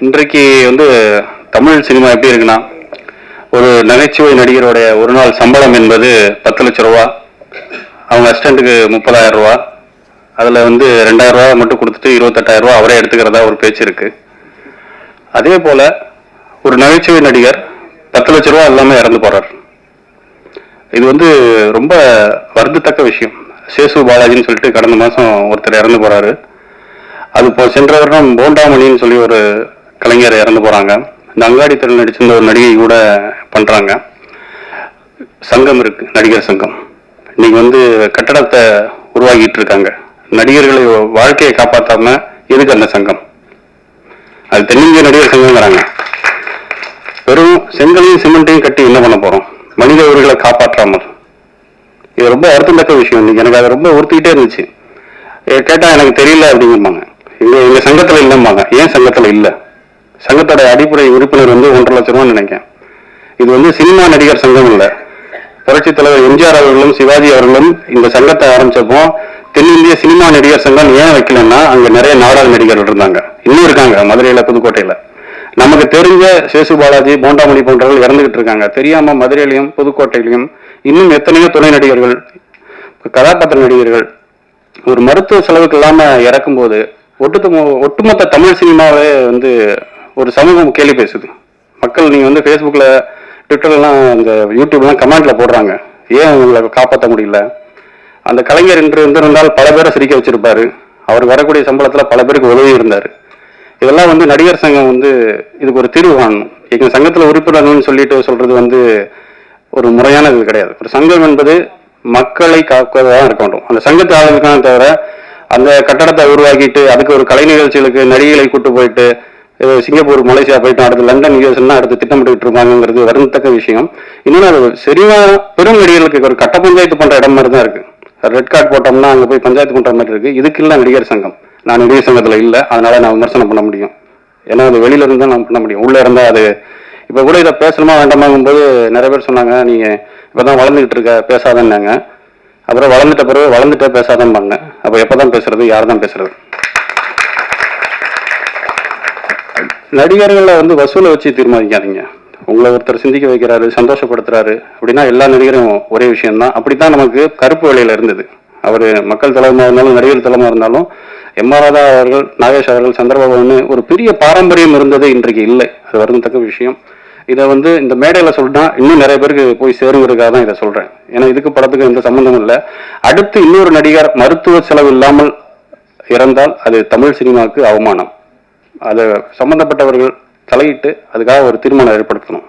இன்றைக்கு தமிழ் சினிமா எப்படி இருக்குன்னா, ஒரு நகைச்சுவை நடிகருடைய ஒரு நாள் சம்பளம் என்பது 10 லட்சம் ரூபா, அவங்க அசிஸ்டண்ட்டுக்கு 30,000 ரூபா, அதில் 2,000 ரூபா மட்டும் கொடுத்துட்டு 28,000 ரூபா அவரே எடுத்துக்கிறதா ஒரு பேச்சு இருக்கு. அதே போல ஒரு நகைச்சுவை நடிகர் 10 லட்சம் ரூபா எல்லாமே இறந்து போறார். இது ரொம்ப வருந்தத்தக்க விஷயம். சேசு பாலாஜின்னு சொல்லிட்டு கடந்த மாதம் ஒருத்தர் இறந்து போறாரு. அது இப்போ சென்ற வருடம் போண்டாமணின்னு சொல்லி ஒரு கலைஞர் இறந்து போறாங்க. இந்த அங்காடி தெருவில் நடிச்சிருந்த ஒரு நடிகை கூட பண்றாங்க. சங்கம் இருக்கு, நடிகர் சங்கம். இன்னைக்கு கட்டடத்தை உருவாக்கிட்டு இருக்காங்க. நடிகர்களை வாழ்க்கையை காப்பாற்றாம எதுக்கு அந்த சங்கம்? அது தென்னிந்திய நடிகர் சங்கம்ங்கிறாங்க. வெறும் செங்கலையும் சிமெண்ட்டையும் கட்டி என்ன பண்ண போறோம்? மனித உயிர்களை காப்பாற்றாமல். இது ரொம்ப வருத்தத்தக்க விஷயம். இன்னைக்கு எனக்கு அது ரொம்ப உறுத்திக்கிட்டே இருந்துச்சு. கேட்டா எனக்கு தெரியல அப்படிங்கிறாங்க. எங்க சங்கத்துல இல்லம்பாங்க. ஏன் சங்கத்துல இல்ல? சங்கத்தோட அடிப்படை உறுப்பினர் 1,50,000 ரூபாய் நினைக்கிறேன். இது சினிமா நடிகர் சங்கம் இல்ல. புரட்சி தலைவர் எம்ஜிஆர் அவர்களும் சிவாஜி அவர்களும் இந்த சங்கத்தை ஆரம்பிச்சப்போ தென்னிந்திய சினிமா நடிகர் சங்கம் ஏன் வைக்கலன்னா, அங்க நிறைய நாடக நடிகர்கள் இருந்தாங்க, இன்னும் இருக்காங்க மதுரையில, புதுக்கோட்டையில. நமக்கு தெரிஞ்ச சேசு பாலாஜி, போண்டாமணி போன்றவர்கள் இறந்துகிட்டு இருக்காங்க. தெரியாம மதுரையிலையும் புதுக்கோட்டையிலையும் இன்னும் எத்தனையோ துணை நடிகர்கள், கதாபாத்திர நடிகர்கள் ஒரு மருத்துவ செலவுக்கு இல்லாம இறக்கும் போது ஒட்டுமொத்த தமிழ் சினிமாவே ஒரு சமூகம் கேள்வி பேசுது. மக்கள் நீங்க ஃபேஸ்புக்ல, ட்விட்டர்லாம், இந்த யூடியூப்லாம் கமெண்ட்ல போடுறாங்க, ஏன் உங்களை காப்பாற்ற முடியல? அந்த கலைஞர் என்று இருந்தால் பல பேரை சிரிக்க வச்சிருப்பாரு. அவர் வரக்கூடிய சம்பளத்துல பல பேருக்கு உதவி இருந்தாரு. இதெல்லாம் நடிகர் சங்கம் இதுக்கு ஒரு தீர்வு காணணும். எங்க சங்கத்துல உறுப்பினர்கள்னு சொல்லிட்டு சொல்றது ஒரு முறையான இது கிடையாது. ஒரு சங்கம் என்பது மக்களை காக்குவதாக இருக்க வேண்டும். அந்த சங்கத்தை ஆளுக்கான தவிர அந்த கட்டடத்தை உருவாக்கிட்டு அதுக்கு ஒரு கலை நிகழ்ச்சிகளுக்கு நடிகைகளை கூட்டு போயிட்டு சிங்கப்பூர், மலேசியா போயிட்டு அடுத்து லண்டன், யூஎஸ்லாம் அடுத்து திட்டமிட்டு இருப்பாங்கிறது வருந்தத்தக்க விஷயம். இன்னொன்று, அது சரியா பெரும் நடிகர்களுக்கு ஒரு கட்ட பஞ்சாயத்து பண்ற இடம் மாதிரி தான் இருக்கு. ரெட் கார்டு போட்டோம்னா அங்க போய் பஞ்சாயத்து பண்ற மாதிரி இருக்கு. இதுக்கு இல்ல நடிகர் சங்கம். நான் நடிகர் சங்கத்துல இல்ல, அதனால நான் விமர்சனம் பண்ண முடியும். ஏன்னா அது வெளியில இருந்தா நான் பண்ண முடியும். உள்ள இருந்தா அது இப்ப கூட இதை பேசணுமா வேண்டாமாங்கும் போது நிறைய பேர் சொன்னாங்க, நீங்க இப்பதான் வளர்ந்துகிட்டு இருக்க, பேசாதன்னாங்க. அப்புறம் வளர்ந்துட்ட பிறகு வளர்ந்துட்டே பேசாதான் பண்ணேன். அப்ப எப்பதான் பேசுறது? யார் தான் பேசுறது? நடிகர்களை வசூலை வச்சு தீர்மானிக்காதீங்க. உங்களை ஒருத்தர் சிந்திக்க வைக்கிறாரு, சந்தோஷப்படுத்துறாரு அப்படின்னா எல்லா நடிகரும் ஒரே விஷயம்தான். அப்படித்தான் நமக்கு கருப்பு வேலையில இருந்தது. அவரு மக்கள் தலைவமா இருந்தாலும் நடிகர் தலைவமா இருந்தாலும் எம்.ஆர். ராதா அவர்கள், நாகேஷ் அவர்கள், சந்திரபாபுன்னு ஒரு பெரிய பாரம்பரியம் இருந்தது இன்றைக்கு இல்லை. அது வருந்தத்தக்க விஷயம். இதை இந்த மேடையில சொல்லிட்டா இன்னும் நிறைய பேருக்கு போய் சேருங்கிறதுக்காக தான் இதை சொல்றேன். ஏன்னா இதுக்கு படத்துக்கு எந்த சம்பந்தமும் இல்லை. அடுத்து இன்னொரு நடிகர் மருத்துவ செலவு இல்லாமல் இறந்தால் அது தமிழ் சினிமாவுக்கு அவமானம். அதை சம்பந்தப்பட்டவர்கள் தலையிட்டு அதுக்காக ஒரு தீர்மானம் ஏற்படுத்தணும்.